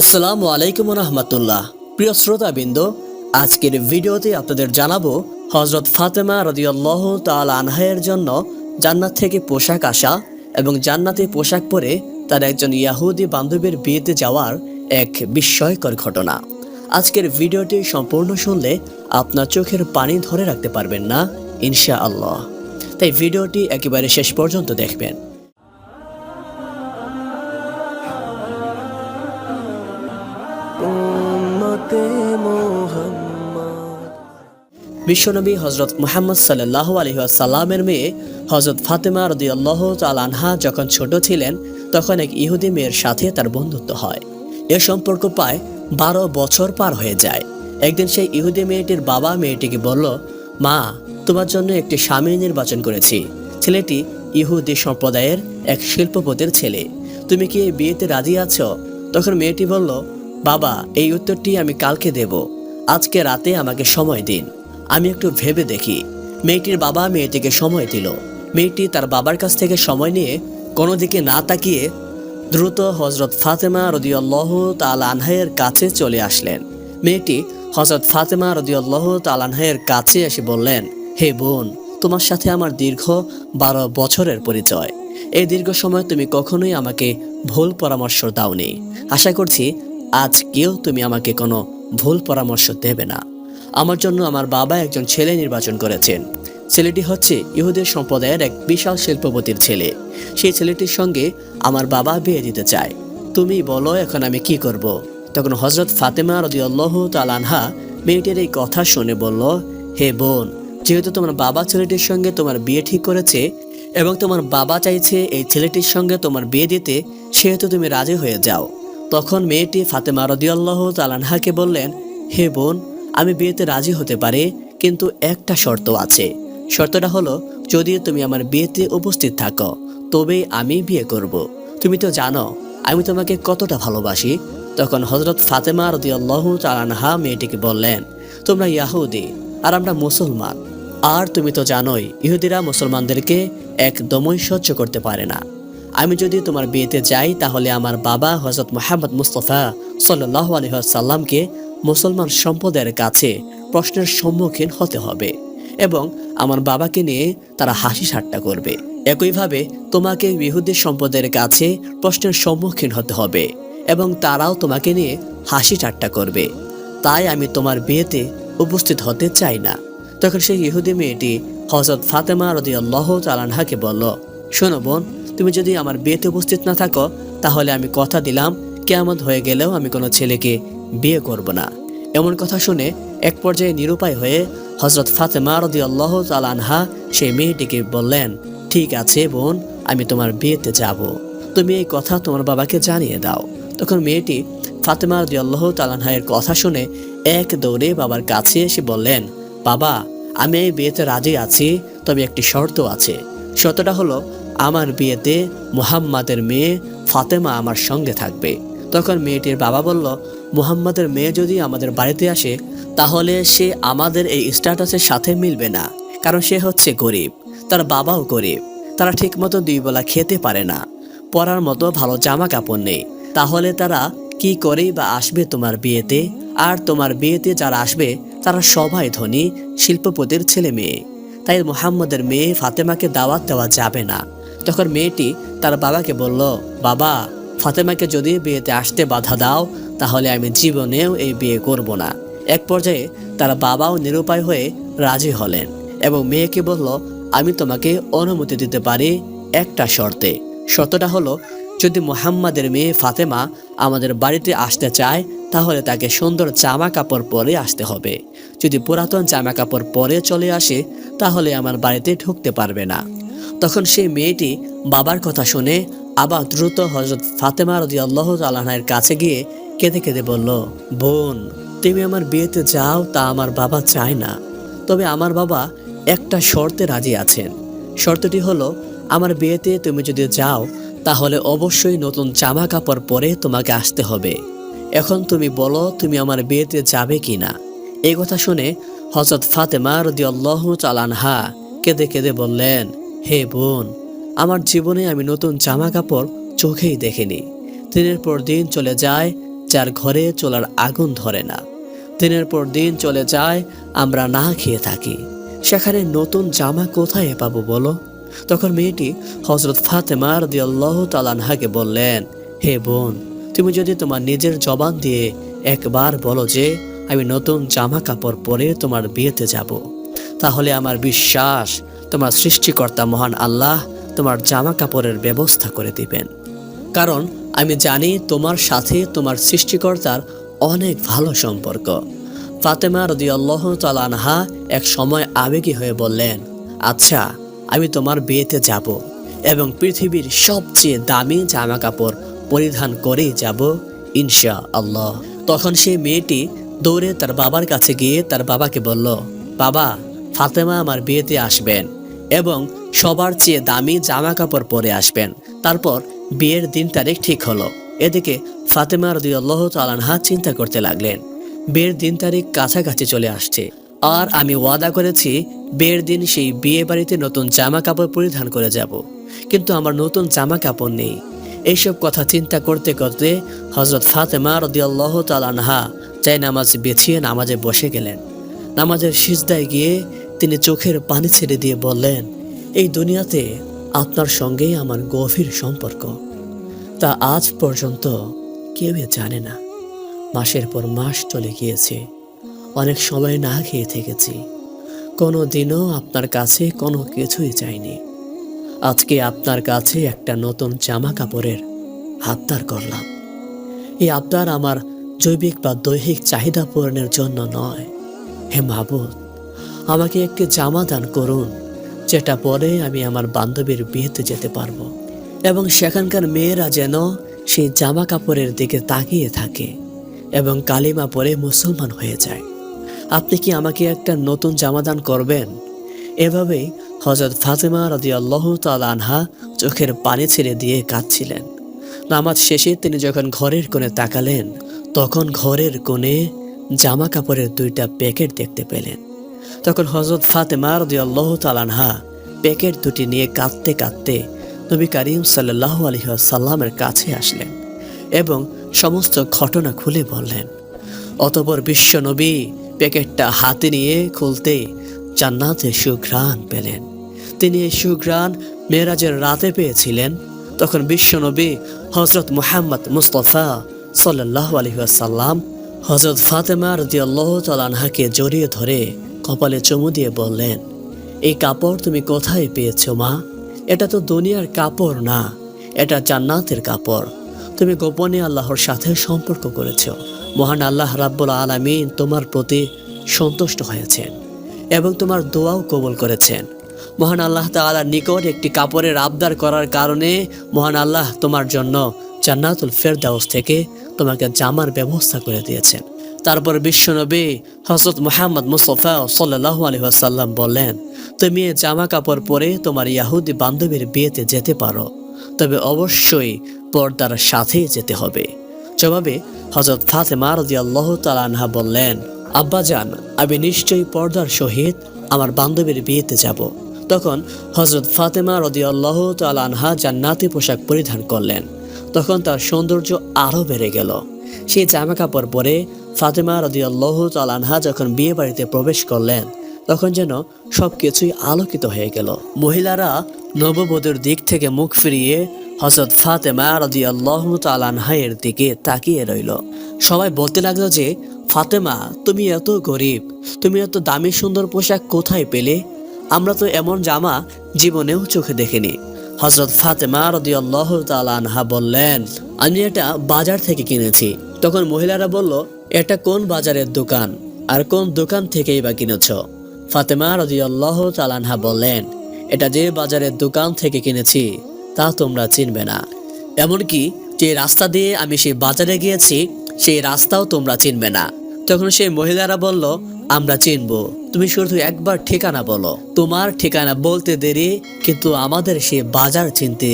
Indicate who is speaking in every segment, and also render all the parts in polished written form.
Speaker 1: আসসালামু আলাইকুম রহমতুল্লাহ। প্রিয় শ্রোতাবৃন্দ, আজকের ভিডিওতে আপনাদের জানাবো হযরত ফাতেমা রাদিয়াল্লাহু তাআলা আনহার জন্য জান্নাত থেকে পোশাক আসা এবং জান্নাতে পোশাক পরে তার একজন ইয়াহুদি বান্ধবীর বিয়েতে যাওয়ার এক বিস্ময়কর ঘটনা। আজকের ভিডিওটি সম্পূর্ণ শুনলে আপনার চোখের পানি ধরে রাখতে পারবেন না ইনশাআল্লাহ। তাই ভিডিওটি একেবারে শেষ পর্যন্ত দেখবেন। বিশ্বনবী হযরত মুহাম্মদ সাল্লাল্লাহু আলাইহি ওয়াসাল্লামের মেয়ে হযরত ফাতেমা রাদিয়াল্লাহু তাআলা আনহা যখন ছোট ছিলেন তখন এক ইহুদি মেয়ের সাথে তার বন্ধুত্ব হয়। এ সম্পর্ক প্রায় 12 বছর পার হয়ে যায়। একদিন সেই ইহুদি মেয়েটির বাবা মেয়েটিকে বলল, মা, তোমার জন্য একটি স্বামী নির্বাচন করেছি। ছেলেটি ইহুদি সম্প্রদায়ের এক শিল্পপতির ছেলে। তুমি কি এই বিয়েতে রাজি আছো? তখন মেয়েটি বলল, বাবা, এই উত্তরটি আমি কালকে দেব। আজকে রাতে আমাকে সময় দিন, আমি একটু ভেবে দেখি। মেয়েটির বাবা মেয়েটিকে সময় দিল। মেয়েটি তার বাবার কাছ থেকে সময় নিয়ে কোনো দিকে না তাকিয়ে দ্রুত হযরত ফাতেমা রাদিয়াল্লাহু তাআলা আনহার কাছে চলে আসলেন। মেয়েটি হযরত ফাতেমা রাদিয়াল্লাহু তাআলা আনহার কাছে এসে বললেন, হে বোন, তোমার সাথে আমার দীর্ঘ 12 বছরের পরিচয়। এই দীর্ঘ সময় তুমি কখনোই আমাকে ভুল পরামর্শ দাওনি। আশা করছি আজকেও তুমি আমাকে কোনো ভুল পরামর্শ দেবে না। আমার জন্য আমার বাবা একজন ছেলে নির্বাচন করেছেন। ছেলেটি হচ্ছে ইহুদের সম্প্রদায়ের এক বিশাল শিল্পপতির ছেলে। সেই ছেলেটির সঙ্গে আমার বাবা বিয়ে দিতে চায়। তুমি বলো এখন আমি কি করব? তখন হযরত ফাতেমা রাদিয়াল্লাহু তাআলা আনহা মেয়েটির এই কথা শুনে বলল, হে বোন, যেহেতু তোমার বাবা ছেলেটির সঙ্গে তোমার বিয়ে ঠিক করেছে এবং তোমার বাবা চাইছে এই ছেলেটির সঙ্গে তোমার বিয়ে দিতে, সেহেতু তুমি রাজি হয়ে যাও। তখন মেয়েটি ফাতেমা রাদিয়াল্লাহু তাআলা আনহাকে বললেন, হে বোন, আমি বিয়েতে রাজি হতে পারি, কিন্তু একটা শর্ত আছে। শর্তটা হলো, যদি তুমি আমার বিয়েতে উপস্থিত থাকো তবেই আমি বিয়ে করব। তুমি তো জানো আমি তোমাকে কতটা ভালোবাসি। তখন হযরত ফাতেমা রাদিয়াল্লাহু তাআলা আনহা মেয়েটিকে বললেন, তোমরা ইহুদি আর আমরা মুসলমান, আর তুমি তো জানোই ইহুদিরা মুসলমানদেরকে একদমই সহ্য করতে পারে না। আমি যদি তোমার বিয়েতে যাই তাহলে আমার বাবা হযরত মুহাম্মদ মুস্তাফা সাল্লাল্লাহু আলাইহি ওয়াসাল্লামকে মুসলমান সম্প্রদায়ের কাছে প্রশ্নের সম্মুখীন হতে হবে এবং আমার বাবাকে নিয়ে তারা হাসি ঠাট্টা করবে। একইভাবে তোমাকে ইহুদি সম্প্রদায়ের কাছে প্রশ্নের সম্মুখীন হতে হবে এবং তারাও তোমাকে নিয়ে হাসি ঠাট্টা করবে। তাই আমি তোমার বিয়েতে উপস্থিত হতে চাই না। তখন সেই ইহুদি মেয়েটি হযরত ফাতেমা রাদিয়াল্লাহু তাআলা আনহাকে বলল, শোনো বোন, তুমি যদি আমার বিয়েতে উপস্থিত না থাকো তাহলে আমি কথা দিলাম কিয়ামত হয়ে গেলেও আমি কোনো ছেলেকে বিয়ে করব না। এমন কথা শুনে এক পর্যায়ে নিরুপায় হয়ে হযরত ফাতেমা রাদিয়াল্লাহু তাআলা আনহা সেই মেয়েটিকে বললেন, ঠিক আছে বোন, আমি তোমার বিয়েতে যাব। তুমি এই কথা তোমার বাবাকে জানিয়ে দাও। তখন মেয়েটি ফাতেমা রাদিয়াল্লাহু তাআলা আনহার কথা শুনে এক দৌড়ে বাবার কাছে এসে বললেন, বাবা, আমি এই বিয়েতে রাজি আছি, তবে একটি শর্ত আছে। শর্তটা হলো, আমার বিয়েতে মুহাম্মাদের মেয়ে ফাতেমা আমার সঙ্গে থাকবে। তখন মেয়েটির বাবা বলল, মুহাম্মাদের মেয়ে যদি আমাদের বাড়িতে আসে তাহলে সে আমাদের এই স্ট্যাটাসের সাথে মিলবে না, কারণ সে হচ্ছে গরিব, তার বাবাও গরিব, তারা ঠিকমতো 2 বেলা খেতে পারে না, পরার মতো ভালো জামা কাপড় নেই। তাহলে তারা কি করেই বা আসবে তোমার বিয়েতে? আর তোমার বিয়েতে যারা আসবে তারা সবাই ধনী শিল্পপতির ছেলে মেয়ে। তাই মুহাম্মাদের মেয়ে ফাতেমাকে দাওয়াত দেওয়া যাবে না। তখন মেয়েটি তার বাবাকে বলল, বাবা, ফাতেমাকে যদি বিয়েতে আসতে বাধা দাও তাহলে আমি জীবনেও এই বিয়ে করব না। এক পর্যায়ে তার বাবাও নিরুপায় হয়ে রাজি হলেন এবং মেয়েকে বলল, আমি তোমাকে অনুমতি দিতে পারি একটা শর্তে। শর্তটা হলো, যদি মুহাম্মাদের মেয়ে ফাতেমা আমাদের বাড়িতে আসতে চায় তাহলে তাকে সুন্দর জামা কাপড় পরে আসতে হবে। যদি পুরাতন জামা কাপড় পরে চলে আসে তাহলে আমার বাড়িতে ঢুকতে পারবে না। তখন সেই মেয়েটি বাবার কথা শুনে আবার দ্রুত হযরত ফাতেমা রাদিয়াল্লাহু তাআলা আনহার কাছে গিয়ে কেঁদে কেঁদে বলল, বোন, তুমি আমার বিয়েতে যাও তা আমার বাবা চায় না, তবে আমার বাবা একটা শর্তে রাজি আছেন। শর্তটি হলো, আমার বিয়েতে তুমি যদি যাও তাহলে অবশ্যই নতুন জামা কাপড় পরে তোমাকে আসতে হবে। এখন তুমি বলো তুমি আমার বিয়েতে যাবে কিনা? এই কথা শুনে হযরত ফাতেমা রাদিয়াল্লাহু তাআলা আনহা কেঁদে কেঁদে বললেন, হে বোন, আমার জীবনে আমি নতুন জামা কাপড় চোখেই দেখিনি। দিনের পর দিন চলে যায়, যার ঘরে চুলার আগুন ধরে না। দিনের পর দিন চলে যায়, আমরা না খেয়ে থাকি, সেখানে নতুন জামা কোথায় পাবো বলো? তখন মেয়েটি হযরত ফাতেমা রাদিয়াল্লাহু তাআলা আনহাকে বললেন, হে বোন, তুমি যদি তোমার নিজের জবান দিয়ে একবার বলো যে আমি নতুন জামা কাপড় পরে তোমার বিয়েতে যাব, তাহলে আমার বিশ্বাস তোমার সৃষ্টিকর্তা মহান আল্লাহ তোমার জামা কাপড়ের ব্যবস্থা করে দিবেন। কারণ আমি জানি তোমার সাথে তোমার সৃষ্টিকর্তার অনেক ভালো সম্পর্ক। ফাতেমা রাদিয়াল্লাহু তাআলা আনহা এক সময় আবেগী হয়ে বললেন, আচ্ছা, আমি তোমার বিয়েতে যাব এবং পৃথিবীর সবচেয়ে দামি জামা কাপড় পরিধান করেই যাব ইনশাআল্লাহ। তখন সেই মেয়েটি দৌড়ে তার বাবার কাছে গিয়ে তার বাবাকে বলল, বাবা, ফাতেমা আমার বিয়েতে আসবেন এবং সবার চেয়ে দামি জামা কাপড় পরে আসবেন। তারপর বিয়ের দিন তারিখ ঠিক হলো। এদিকে ফাতেমা রাদিয়াল্লাহু তাআলা আনহা চিন্তা করতে লাগলেন, বিয়ের দিন তারিখ কাছাকাছি চলে আসছে, আর আমি ওয়াদা করেছি বিয়ের দিন সেই বিয়ে বাড়িতে নতুন জামা কাপড় পরিধান করে যাব, কিন্তু আমার নতুন জামা কাপড় নেই। এইসব কথা চিন্তা করতে করতে হযরত ফাতেমা রাদিয়াল্লাহু তাআলা আনহা নামাজ বিছিয়ে নামাজে বসে গেলেন। নামাজের সিজদায় গিয়ে তিনি চোখের পানি ছেড়ে দিয়ে বললেন, এই দুনিয়াতে আপনার সঙ্গেই আমার গভীর সম্পর্ক, তা আজ পর্যন্ত কেউই জানে না। মাসের পর মাস চলে গিয়েছে, অনেক সময় না খেয়ে থেকেছি, কোনো দিনও আপনার কাছে কোনো কিছুই চাইনি। আজকে আপনার কাছে একটা নতুন জামা কাপড়ের আবদার করলাম। এই আবদার আমার জৈবিক বা দৈহিক চাহিদা পূরণের জন্য নয়। হে মাবুদ, আমাকে একটি জামা দান করুন, যেটা পরে আমি আমার বান্ধবীর বিয়েতে যেতে পারবো এবং সেখানকার মেয়েরা যেন সেই জামা কাপড়ের দিকে তাকিয়ে থাকে এবং কালিমা পরে মুসলমান হয়ে যায়। আপনি কি আমাকে একটা নতুন জামা দান করবেন? এভাবেই হযরত ফাতেমা রাদিয়াল্লাহু তাআলা আনহা চোখের পানি ছেড়ে দিয়ে কাঁদছিলেন। নামাজ শেষে তিনি যখন ঘরের কোণে তাকালেন, তখন ঘরের কোণে জামা কাপড়ের 2টা প্যাকেট দেখতে পেলেন। তখন হযরত ফাতেমা রাদিয়াল্লাহু তাআলা আনহা প্যাকেট 2টি নিয়ে কাঁদতে কাঁদতে নবী করিম সাল্লাল্লাহু আলাইহি ওয়াসাল্লামের কাছে আসলেন এবং সমস্ত ঘটনা খুলে বললেন। অতঃপর বিশ্ব নবী প্যাকেটটা হাতে নিয়ে খুলতে জান্নাতের সুঘ্রাণ পেলেন। তিনি এই সুঘ্রাণ মেরাজের রাতে পেয়েছিলেন। তখন বিশ্ব নবী হযরত মুহাম্মদ মুস্তাফা সাল্লাল্লাহু আলাইহি ওয়াসাল্লাম হযরত ফাতেমা রাদিয়াল্লাহু তাআলা আনহাকে জড়িয়ে ধরে কপালে চুমু দিয়ে বললেন, এই কাপড় তুমি কোথায় পেয়েছো মা? এটা তো দুনিয়ার কাপড় না, এটা জান্নাতের কাপড়। তুমি গোপনে আল্লাহর সাথে সম্পর্ক করেছো। মহান আল্লাহ রাব্বুল আলামিন তোমার প্রতি সন্তুষ্ট হয়েছেন এবং তোমার দোয়াও কবুল করেছেন। মহান আল্লাহ তাআলার নিকট একটি কাপড়ের আবদার করার কারণে মহান আল্লাহ তোমার জন্য জান্নাতুল ফেরদাউস থেকে তোমাকে জামার ব্যবস্থা করে দিয়েছেন। তারপর বিশ্বনবী হযরত মুহাম্মদ মুস্তাফা সাল্লাল্লাহু আলাইহি ওয়াসাল্লাম বললেন, তুমি এই জামা কাপড় পরে তোমার ইহুদি বান্ধবীর বিয়েতে যেতে পারো, তবে অবশ্যই পর্দার সাথেই যেতে হবে। জবাবে হযরত ফাতেমা রাদিয়াল্লাহু তাআলা আনহা বললেন, আব্বাজান, আমি নিশ্চয়ই পর্দার সহিত আমার বান্ধবীর বিয়েতে যাব। তখন হযরত ফাতেমা রাদিয়াল্লাহু তাআলা আনহা জান্নাতি পোশাক পরিধান করলেন। তখন তার সৌন্দর্য আরো বেড়ে গেল। সেই জামা কাপড় পরে ফাতেমা রাদিয়াল্লাহু তাআলা আনহা যখন বিয়ে বাড়িতে প্রবেশ করলেন, তখন যেন সবকিছুই আলোকিত হয়ে গেল। মহিলারা নববধূর দিক থেকে মুখ ফিরিয়ে হযরত ফাতেমা রাদিয়াল্লাহু তাআলা আনহার দিকে তাকিয়ে রইল। সবাই বলতে লাগলো যে, ফাতেমা, তুমি এত গরিব, তুমি এত দামি সুন্দর পোশাক কোথায় পেলে? আমরা তো এমন জামা জীবনেও চোখে দেখিনি। হযরত ফাতেমা রাদিয়াল্লাহু তাআলা আনহা বললেন, আমি এটা বাজার থেকে কিনেছি। তখন মহিলারা বলল, এটা কোন বাজারের দোকান আর কোন দোকান থেকেই বা কিনেছ? ফাতেমা রাদিয়াল্লাহু তাআলা আনহা বললেন, এটা যে বাজারের দোকান থেকে কিনেছি তা তোমরা চিনবে না, এমনকি যে রাস্তা দিয়ে আমি সেই বাজারে গিয়েছি সেই রাস্তাও তোমরা চিনবে না। তখন সেই মহিলারা বলল, আমরা চিনবো, তুমি শুধু একবার ঠিকানা বলো। তোমার ঠিকানা বলতে দেরি, কিন্তু আমাদের সেই বাজার চিনতে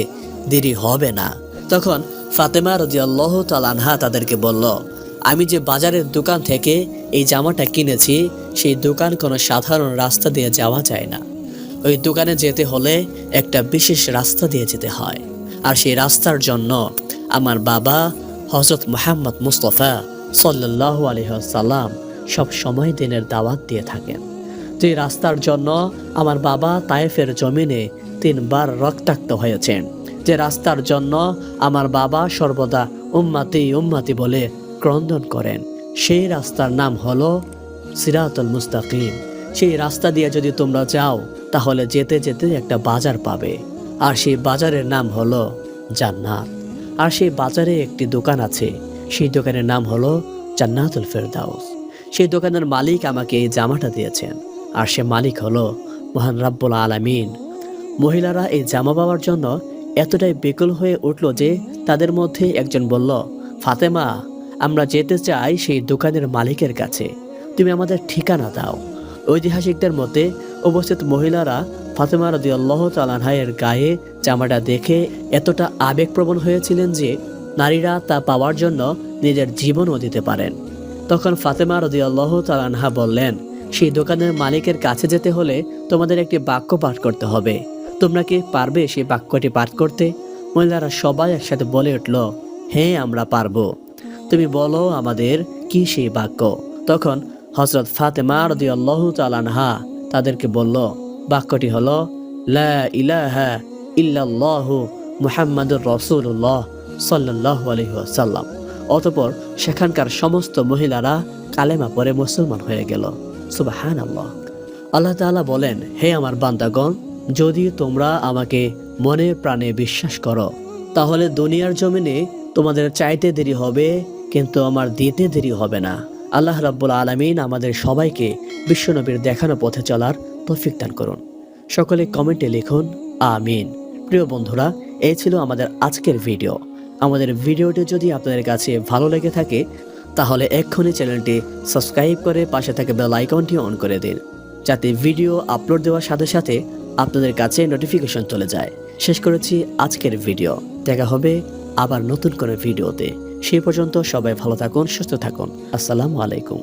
Speaker 1: দেরি হবে না। তখন ফাতেমা রাদিয়াল্লাহু তাআলা আনহা তাদেরকে বলল, আমি যে বাজারের দোকান থেকে এই জামাটা কিনেছি সেই দোকান কোনো সাধারণ রাস্তা দিয়ে যাওয়া যায় না। ওই দোকানে যেতে হলে একটা বিশেষ রাস্তা দিয়ে যেতে হয়, আর সেই রাস্তার জন্য আমার বাবা হযরত মুহাম্মদ মুস্তাফা সাল্লাল্লাহু আলাইহি ওয়াসাল্লাম সব সময় দিনের দাওয়াত দিয়ে থাকেন। যে রাস্তার জন্য আমার বাবা তায়েফের জমিনে 3 বার রক্তাক্ত হয়েছেন, যে রাস্তার জন্য আমার বাবা সর্বদা উম্মতি উম্মতি বলে ক্রন্দন করেন, সেই রাস্তার নাম হলো সিরাতুল মুস্তাকিম। সেই রাস্তা দিয়ে যদি তোমরা যাও তাহলে যেতে যেতে একটা বাজার পাবে, আর সেই বাজারের নাম হলো জান্নাত। আর সেই বাজারে একটি দোকান আছে, সেই দোকানের নাম হলো জান্নাতুল ফেরদাউস। সেই দোকানের মালিক আমাকে এই জামাটা দিয়েছেন, আর সে মালিক হলো মহান রাব্বুল আলামিন। মহিলারা এই জামা পাওয়ার জন্য এতটাই বেকুল হয়ে উঠল যে তাদের মধ্যে একজন বলল, ফাতেমা, আমরা যেতে চাই সেই দোকানের মালিকের কাছে, তুমি আমাদের ঠিকানা দাও। ঐতিহাসিকদের মতে উপস্থিত মহিলারা ফাতেমা রাদিয়াল্লাহু তাআলা আনহার গায়ে জামাটা দেখে এতটা আবেগপ্রবণ হয়েছিলেন যে নারীরা তা পাওয়ার জন্য নিজের জীবনও দিতে পারেন। তখন ফাতেমা রাদিয়াল্লাহু তাআলা আনহা বললেন, সেই দোকানের মালিকের কাছে যেতে হলে তোমাদের একটি বাক্য পাঠ করতে হবে, তোমরা কি পারবে সেই বাক্যটি পাঠ করতে? মহিলারা সবাই একসাথে বলে উঠল, হ্যাঁ, আমরা পারবো। তুমি বলো আমাদের কি সেই বাক্য। তখন হযরত ফাতেমা রাদিয়াল্লাহু তাআলা আনহা তাদেরকে বলল, বাক্যটি হলো লা ইলাহা ইল্লাল্লাহু মুহাম্মাদুর রাসূলুল্লাহ সাল্লাল্লাহু আলাইহি ওয়াসাল্লাম। অতঃপর সেখানকার সমস্ত মহিলারা কালেমা পড়ে মুসলমান হয়ে গেল। সুবহানাল্লাহ। আল্লাহ তাআলা বলেন, হে আমার বান্দাগণ, যদি তোমরা আমাকে মনে প্রাণে বিশ্বাস করো তাহলে দুনিয়ার জমিনে তোমাদের চাইতে দেরি হবে, কিন্তু আমার দিতে দেরি হবে না। আল্লাহ রাব্বুল আলামিন আমাদের সবাইকে বিশ্বনবীর দেখানো পথে চলার তৌফিক দান করুন। সকলে কমেন্টে লিখুন আমিন। প্রিয় বন্ধুরা, এই ছিল আমাদের আজকের ভিডিও। আমাদের ভিডিওটি যদি আপনাদের কাছে ভালো লেগে থাকে তাহলে এক্ষুনি চ্যানেলটি সাবস্ক্রাইব করে পাশে থাকা বেল আইকনটি অন করে দিন, যাতে ভিডিও আপলোড দেওয়ার সাথে সাথে আপনাদের কাছে নোটিফিকেশন চলে যায়। শেষ করেছি আজকের ভিডিও। দেখা হবে আবার নতুন কোনো ভিডিওতে। সেই পর্যন্ত সবাই ভালো থাকুন, সুস্থ থাকুন। আসসালামু আলাইকুম।